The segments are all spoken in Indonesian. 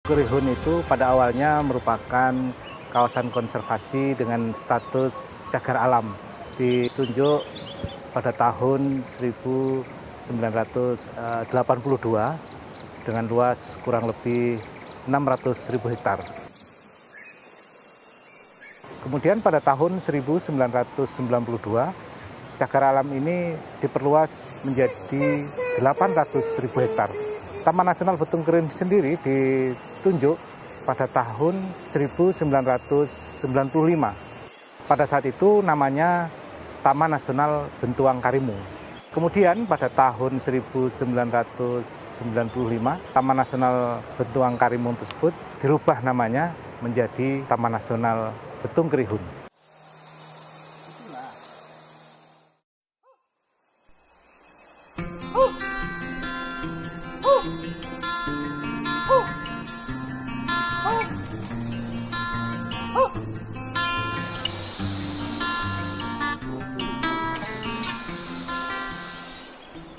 Kerihun itu pada awalnya merupakan kawasan konservasi dengan status cagar alam. Ditunjuk pada tahun 1982 dengan luas kurang lebih 600.000 hektar. Kemudian pada tahun 1992, cagar alam ini diperluas menjadi 800.000 hektar. Taman Nasional Betung Kerihun sendiri ditunjuk pada tahun 1995. Pada saat itu namanya Taman Nasional Bentuang Karimun. Kemudian pada tahun 1995, Taman Nasional Bentuang Karimun tersebut dirubah namanya menjadi Taman Nasional Betung Kerihun.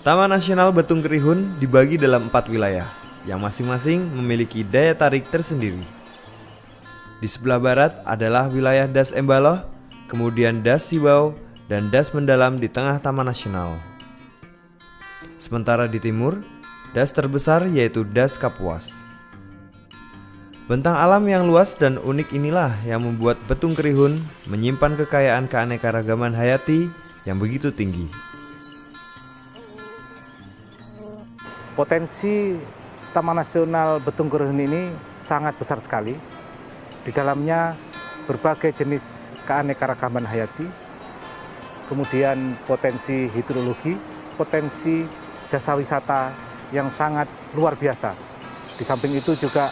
Taman Nasional Betung Kerihun dibagi dalam 4 wilayah, yang masing-masing memiliki daya tarik tersendiri. Di sebelah barat adalah wilayah Das Embaloh, kemudian Das Sibau, dan Das Mendalam di tengah Taman Nasional. Sementara di timur, das terbesar yaitu Das Kapuas. Bentang alam yang luas dan unik inilah yang membuat Betung Kerihun menyimpan kekayaan keanekaragaman hayati yang begitu tinggi. Potensi Taman Nasional Betung Kerihun ini sangat besar sekali. Di dalamnya berbagai jenis keanekaragaman hayati, kemudian potensi hidrologi, potensi jasa wisata yang sangat luar biasa. Di samping itu juga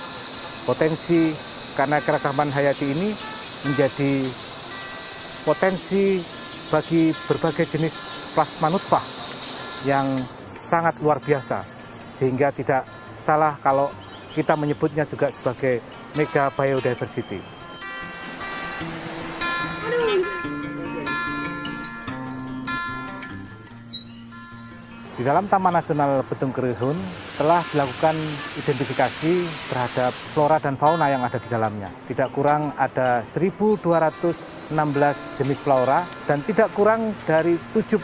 potensi keanekaragaman hayati ini menjadi potensi bagi berbagai jenis plasma nutfah yang sangat luar biasa. Sehingga tidak salah kalau kita menyebutnya juga sebagai mega biodiversity. Di dalam Taman Nasional Betung Kerihun telah dilakukan identifikasi terhadap flora dan fauna yang ada di dalamnya. Tidak kurang ada 1.216 jenis flora dan tidak kurang dari 75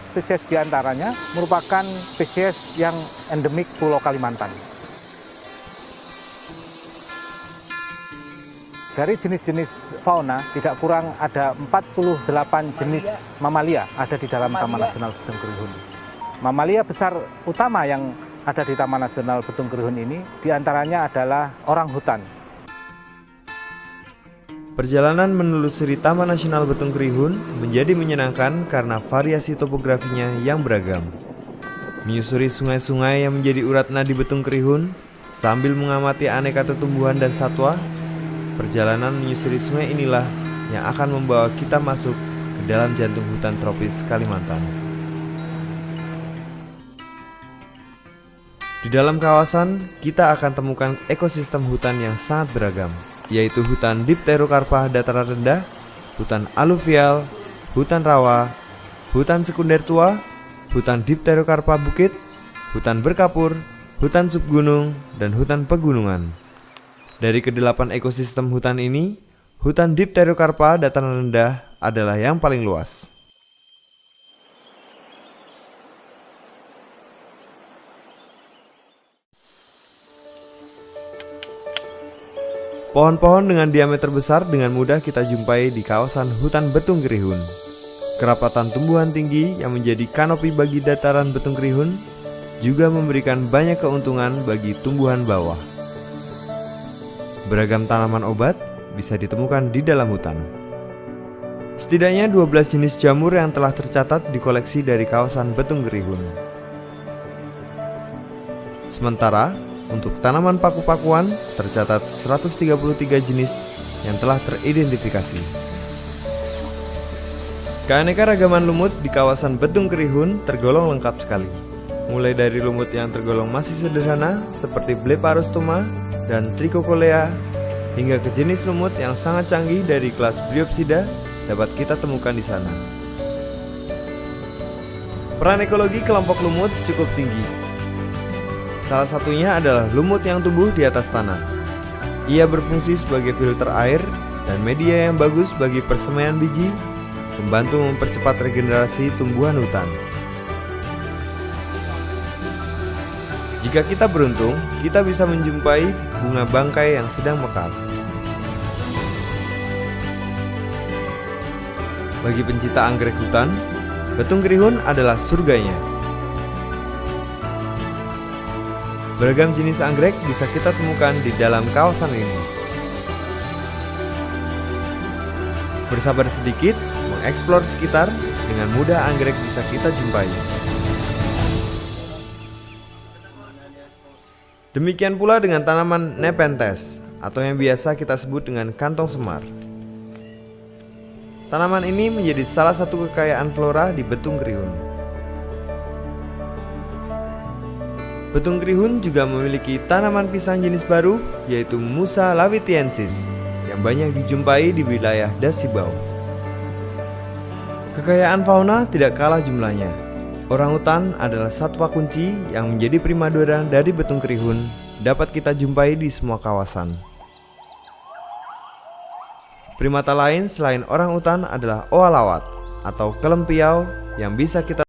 spesies diantaranya merupakan spesies yang endemik Pulau Kalimantan. Dari jenis-jenis fauna tidak kurang ada 48 jenis mamalia ada di dalam Taman Nasional Betung Kerihun. Mamalia besar utama yang ada di Taman Nasional Betung Kerihun ini diantaranya adalah orang hutan. Perjalanan menelusuri Taman Nasional Betung Kerihun menjadi menyenangkan karena variasi topografinya yang beragam. Menyusuri sungai-sungai yang menjadi urat nadi Betung Kerihun sambil mengamati aneka tumbuhan dan satwa, perjalanan menyusuri sungai inilah yang akan membawa kita masuk ke dalam jantung hutan tropis Kalimantan. Di dalam kawasan, kita akan temukan ekosistem hutan yang sangat beragam, yaitu hutan Dipterocarpa dataran rendah, hutan aluvial, hutan rawa, hutan sekunder tua, hutan Dipterocarpa bukit, hutan berkapur, hutan subgunung, dan hutan pegunungan. Dari kedelapan ekosistem hutan ini, hutan Dipterocarpa dataran rendah adalah yang paling luas. Pohon-pohon dengan diameter besar dengan mudah kita jumpai di kawasan hutan Betung Kerihun. Kerapatan tumbuhan tinggi yang menjadi kanopi bagi dataran Betung Kerihun juga memberikan banyak keuntungan bagi tumbuhan bawah. Beragam tanaman obat bisa ditemukan di dalam hutan. Setidaknya 12 jenis jamur yang telah tercatat di koleksi dari kawasan Betung Kerihun. Sementara untuk tanaman paku-pakuan tercatat 133 jenis yang telah teridentifikasi. Keanekaragaman lumut di kawasan Betung Kerihun tergolong lengkap sekali. Mulai dari lumut yang tergolong masih sederhana seperti Bleparostoma dan Trichocolea hingga ke jenis lumut yang sangat canggih dari kelas Bryopsida dapat kita temukan di sana. Peran ekologi kelompok lumut cukup tinggi. Salah satunya adalah lumut yang tumbuh di atas tanah. Ia berfungsi sebagai filter air dan media yang bagus bagi persemaian biji, membantu mempercepat regenerasi tumbuhan hutan. Jika kita beruntung, kita bisa menjumpai bunga bangkai yang sedang mekar. Bagi pencinta anggrek hutan, Betung Kerihun adalah surganya. Beragam jenis anggrek bisa kita temukan di dalam kawasan ini. Bersabar sedikit, mengeksplor sekitar, dengan mudah anggrek bisa kita jumpai. Demikian pula dengan tanaman Nepenthes, atau yang biasa kita sebut dengan kantong semar. Tanaman ini menjadi salah satu kekayaan flora di Betung Kerihun. Betung Kerihun juga memiliki tanaman pisang jenis baru, yaitu Musa lawitiensis, yang banyak dijumpai di wilayah Dasibau. Kekayaan fauna tidak kalah jumlahnya. Orangutan adalah satwa kunci yang menjadi primadona dari Betung Kerihun, dapat kita jumpai di semua kawasan. Primata lain selain orangutan adalah oa lawat atau kelempiau yang bisa kita